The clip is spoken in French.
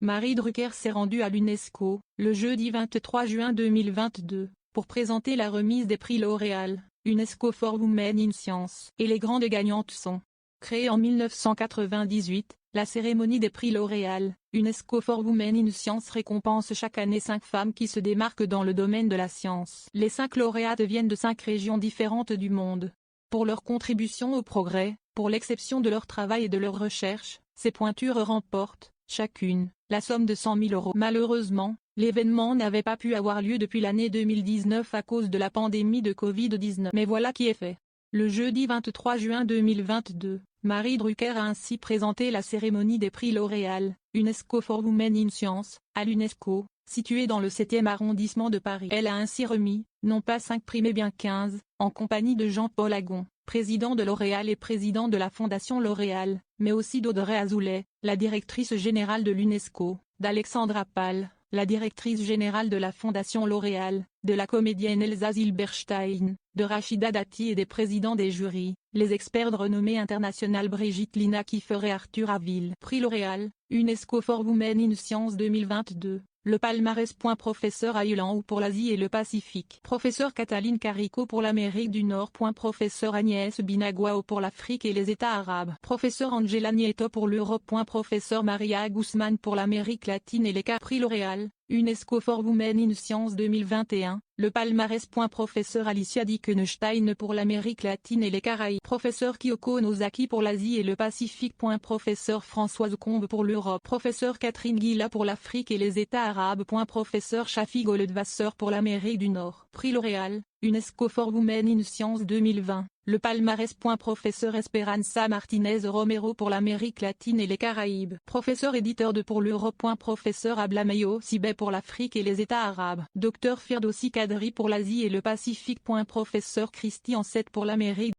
Marie Drucker s'est rendue à l'UNESCO, le jeudi 23 juin 2022, pour présenter la remise des prix L'Oréal, UNESCO for Women in Science. Et les grandes gagnantes sont: créée en 1998, la cérémonie des prix L'Oréal, UNESCO for Women in Science récompense chaque année 5 femmes qui se démarquent dans le domaine de la science. Les 5 lauréates viennent de 5 régions différentes du monde. Pour leur contribution au progrès, pour l'exception de leur travail et de leur recherche, ces pointures remportent, chacune, la somme de 100 000 €. Malheureusement, l'événement n'avait pas pu avoir lieu depuis l'année 2019 à cause de la pandémie de Covid-19. Mais voilà qui est fait. Le jeudi 23 juin 2022, Marie Drucker a ainsi présenté la cérémonie des prix L'Oréal, UNESCO for Women in Science, à l'UNESCO, située dans le 7e arrondissement de Paris. Elle a ainsi remis, non pas 5 prix mais bien 15, en compagnie de Jean-Paul Agon, président de L'Oréal et président de la Fondation L'Oréal, mais aussi d'Audrey Azoulay, la directrice générale de l'UNESCO, d'Alexandra Pal, la directrice générale de la Fondation L'Oréal, de la comédienne Elsa Zilberstein, de Rachida Dati et des présidents des jurys, les experts de renommée internationale Brigitte Lina Kiefer et Arthur Avil. Prix L'Oréal, UNESCO for Women in Science 2022. Le palmarès. Professeur Aylan Ou pour l'Asie et le Pacifique. Professeur Cataline Carico pour l'Amérique du Nord. Professeur Agnès Binagua pour l'Afrique et les États arabes. Professeur Angela Nieto pour l'Europe. Professeur Maria Guzman pour l'Amérique latine et les Caraïbes. Prix L'Oréal, UNESCO for Women in Science 2021. Le palmarès. Professeur Alicia Dickenstein pour l'Amérique latine et les Caraïbes. Professeur Kyoko Nozaki pour l'Asie et le Pacifique. Professeur Françoise Combe pour l'Europe. Professeur Catherine Guilla pour l'Afrique et les États arabes. Professeur Shafi Goldwasser pour l'Amérique du Nord. Prix L'Oréal, UNESCO for Women in Science 2020. Le palmarès. Professeur Esperanza Martinez Romero pour l'Amérique latine et les Caraïbes. Professeur éditeur de pour l'Europe. Professeur Ablameyo Sibé pour l'Afrique et les États arabes. Docteur Firdossi Kadri pour l'Asie et le Pacifique. Professeur Christy Ansett pour l'Amérique.